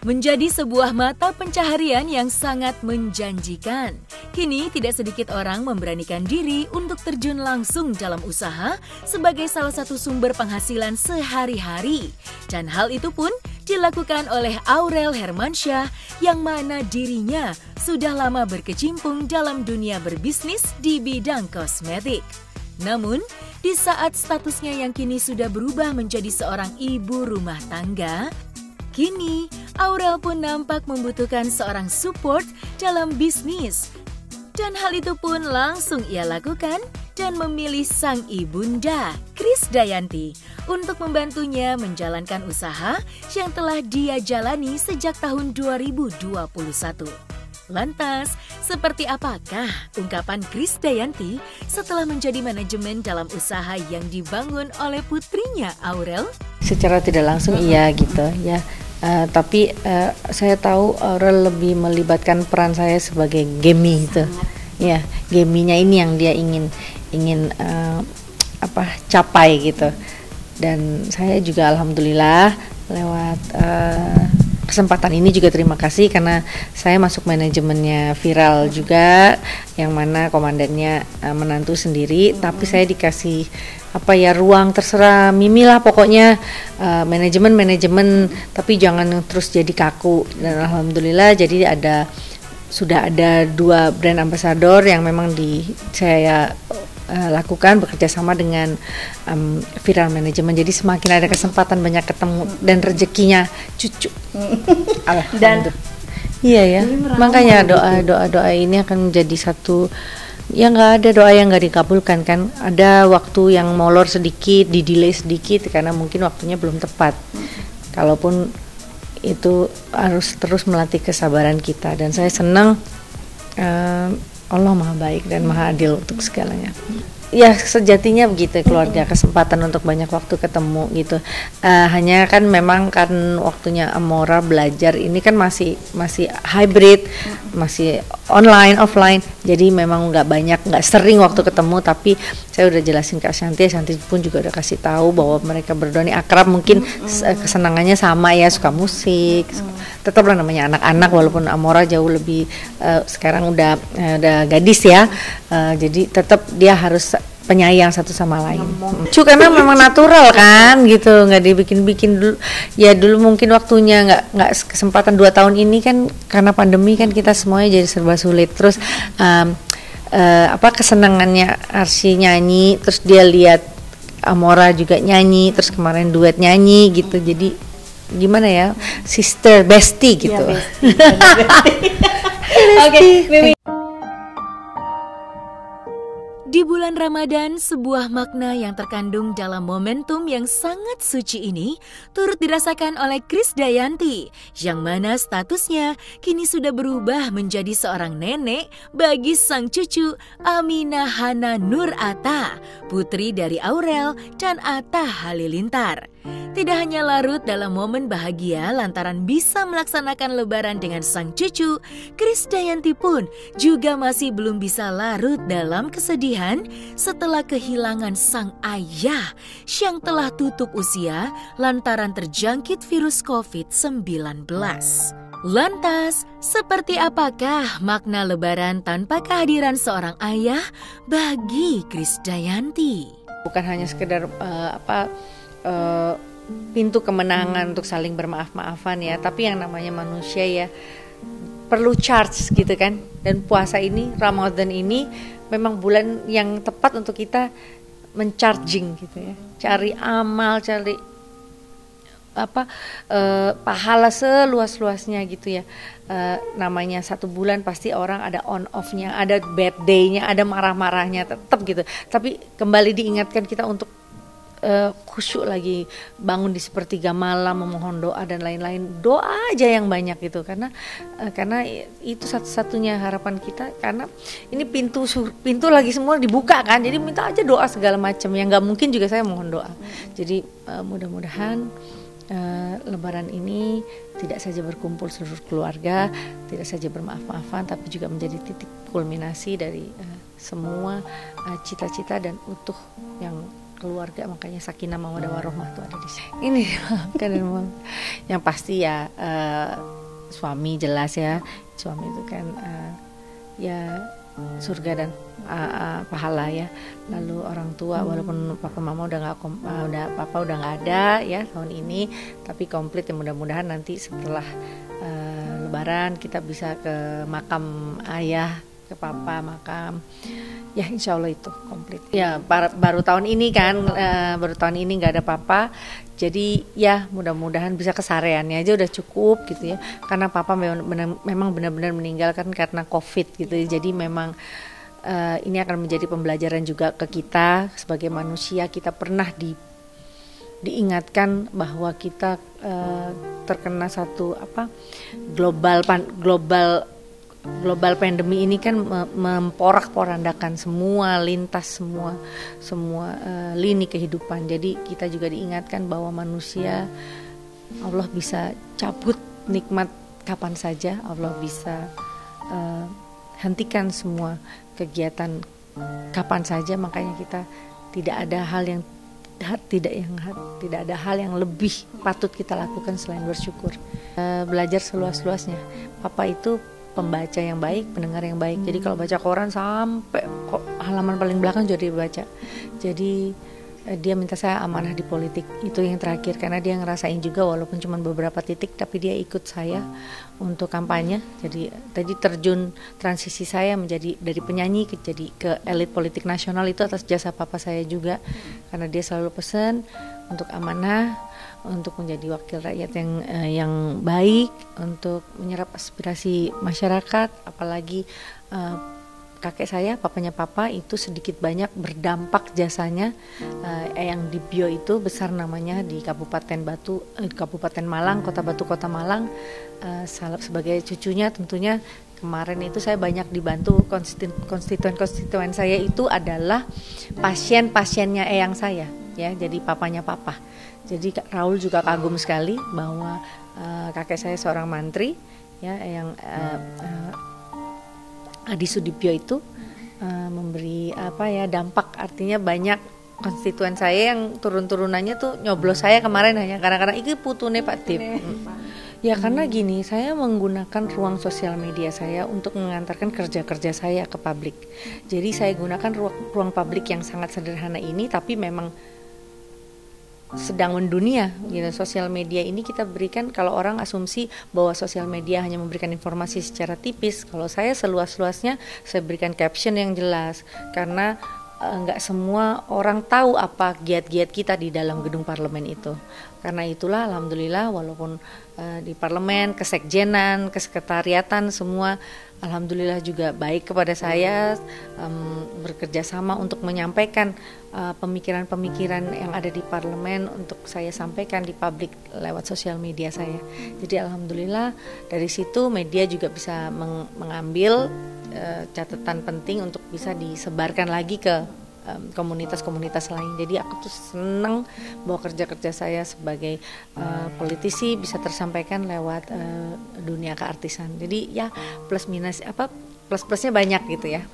Menjadi sebuah mata pencaharian yang sangat menjanjikan. Kini tidak sedikit orang memberanikan diri untuk terjun langsung dalam usaha sebagai salah satu sumber penghasilan sehari-hari. Dan hal itu pun dilakukan oleh Aurel Hermansyah yang mana dirinya sudah lama berkecimpung dalam dunia berbisnis di bidang kosmetik. Namun, di saat statusnya yang kini sudah berubah menjadi seorang ibu rumah tangga, kini Aurel pun nampak membutuhkan seorang support dalam bisnis. Dan hal itu pun langsung ia lakukan dan memilih sang ibunda, Krisdayanti, untuk membantunya menjalankan usaha yang telah dia jalani sejak tahun 2021. Lantas, seperti apakah ungkapan Krisdayanti setelah menjadi manajemen dalam usaha yang dibangun oleh putrinya Aurel? Secara tidak langsung iya gitu ya. Tapi saya tahu Aurel lebih melibatkan peran saya sebagai Gemi gitu. Ya, Geminya ini yang dia ingin capai gitu. Dan saya juga alhamdulillah lewat kesempatan ini juga terima kasih karena saya masuk manajemennya Viral juga, yang mana komandannya menantu sendiri, tapi saya dikasih ruang terserah Mimi lah pokoknya, manajemen tapi jangan terus jadi kaku. Dan alhamdulillah jadi sudah ada 2 brand ambassador yang memang saya lakukan bekerja sama dengan Viral Manajemen. Jadi semakin ada kesempatan banyak ketemu dan rezekinya cucu. Dan iya ya, makanya doa ini akan menjadi satu. Ya nggak ada doa yang nggak dikabulkan kan. Ada waktu yang molor sedikit, di-delay sedikit karena mungkin waktunya belum tepat. Kalaupun itu harus terus melatih kesabaran kita. Dan saya senang Allah maha baik dan maha adil untuk segalanya. Ya sejatinya begitu keluarga, kesempatan untuk banyak waktu ketemu gitu. Hanya kan memang kan waktunya Amora belajar ini kan masih hybrid, masih online offline. Jadi memang nggak sering waktu ketemu. Tapi saya udah jelasin ke Ashanti pun juga udah kasih tahu bahwa mereka berdua ini akrab, mungkin kesenangannya sama ya, suka musik. Tetaplah namanya anak-anak walaupun Amora jauh lebih sekarang udah gadis ya. Jadi tetap dia harus penyayang satu sama lain. Karena memang natural kan gitu, nggak dibikin-bikin dulu. Ya dulu mungkin waktunya nggak kesempatan 2 tahun ini kan karena pandemi kan kita semuanya jadi serba sulit. Terus kesenangannya Arsy nyanyi, terus dia lihat Amora juga nyanyi, terus kemarin duet nyanyi gitu. Jadi gimana ya, sister bestie gitu. Ya, bestie. Oke, Mimi. Di bulan Ramadan, sebuah makna yang terkandung dalam momentum yang sangat suci ini turut dirasakan oleh Krisdayanti, yang mana statusnya kini sudah berubah menjadi seorang nenek bagi sang cucu Aminah Hana Nur Atta, putri dari Aurel dan Atta Halilintar. Tidak hanya larut dalam momen bahagia lantaran bisa melaksanakan lebaran dengan sang cucu, Krisdayanti pun juga masih belum bisa larut dalam kesedihan setelah kehilangan sang ayah yang telah tutup usia lantaran terjangkit virus COVID-19. Lantas, seperti apakah makna lebaran tanpa kehadiran seorang ayah bagi Krisdayanti? Bukan hanya sekedar pintu kemenangan untuk saling bermaaf-maafan ya, tapi yang namanya manusia ya perlu charge gitu kan. Dan puasa ini, Ramadan ini memang bulan yang tepat untuk kita mencharging gitu ya, cari amal, cari pahala seluas-luasnya gitu ya. Namanya 1 bulan pasti orang ada on off-nya, ada bad day-nya, ada marah-marahnya, tetap gitu. Tapi kembali diingatkan kita untuk khusyuk lagi, bangun di sepertiga malam memohon doa dan lain-lain. Doa aja yang banyak gitu, karena itu satu-satunya harapan kita. Karena ini pintu lagi semua dibuka kan, jadi minta aja doa segala macam. Yang nggak mungkin juga saya mohon doa. Jadi mudah-mudahan Lebaran ini tidak saja berkumpul seluruh keluarga, tidak saja bermaaf-maafan, tapi juga menjadi titik kulminasi dari semua cita-cita dan utuh yang keluarga, makanya sakinah mawaddah warahmah tuh ada di sini. Ini kan yang pasti ya suami jelas ya, suami itu kan ya surga dan pahala ya. Lalu orang tua, walaupun papa mama papa udah nggak ada ya tahun ini, tapi komplit ya, mudah-mudahan nanti setelah Lebaran kita bisa ke makam ayah, ke papa, makam ya, insya Allah itu komplit ya. Baru tahun ini kan baru tahun ini nggak ada papa, jadi ya mudah-mudahan bisa kesareannya aja udah cukup gitu ya, karena papa memang benar-benar meninggal kan karena COVID gitu ya. Jadi memang ini akan menjadi pembelajaran juga ke kita sebagai manusia. Kita pernah diingatkan bahwa kita terkena satu global pandemi ini kan memporak-porandakan semua lintas, semua lini kehidupan. Jadi kita juga diingatkan bahwa manusia, Allah bisa cabut nikmat kapan saja, Allah bisa hentikan semua kegiatan kapan saja. Makanya kita tidak ada hal yang lebih patut kita lakukan selain bersyukur. Belajar seluas-luasnya. Papa itu pembaca yang baik, pendengar yang baik. Jadi kalau baca koran sampai halaman paling belakang jadi baca. Jadi dia minta saya amanah di politik, itu yang terakhir, karena dia ngerasain juga walaupun cuma beberapa titik, tapi dia ikut saya untuk kampanye. Jadi tadi terjun transisi saya menjadi dari penyanyi ke elit politik nasional itu atas jasa papa saya juga, karena dia selalu pesan untuk amanah, untuk menjadi wakil rakyat yang baik, untuk menyerap aspirasi masyarakat. Apalagi kakek saya, papanya papa itu sedikit banyak berdampak jasanya, yang di Bio itu besar namanya di Kabupaten Malang, Kota Batu, Kota Malang. Sebagai cucunya tentunya kemarin itu saya banyak dibantu. Konstituen saya itu adalah pasien-pasiennya eyang saya ya, jadi papanya papa. Jadi Raul juga kagum sekali bahwa kakek saya seorang mantri ya, yang Adi Sudibyo itu memberi dampak, artinya banyak konstituen saya yang turun-turunannya tuh nyoblos saya kemarin hanya karena iki putune Pak Dip. Ya karena gini, saya menggunakan ruang sosial media saya untuk mengantarkan kerja-kerja saya ke publik. Jadi saya gunakan ruang publik yang sangat sederhana ini, tapi memang sedang mendunia gitu. Sosial media ini kita berikan, kalau orang asumsi bahwa sosial media hanya memberikan informasi secara tipis, kalau saya seluas-luasnya saya berikan caption yang jelas, karena nggak semua orang tahu apa giat-giat kita di dalam gedung parlemen itu. Karena itulah alhamdulillah walaupun di parlemen, kesekjenan, kesekretariatan semua alhamdulillah juga baik kepada saya, bekerja sama untuk menyampaikan pemikiran-pemikiran yang ada di parlemen untuk saya sampaikan di publik lewat sosial media saya. Jadi alhamdulillah dari situ media juga bisa mengambil catatan penting untuk bisa disebarkan lagi ke komunitas-komunitas lain. Jadi aku tuh senang bahwa kerja-kerja saya sebagai politisi bisa tersampaikan lewat dunia keartisan. Jadi ya plus-plusnya banyak gitu ya.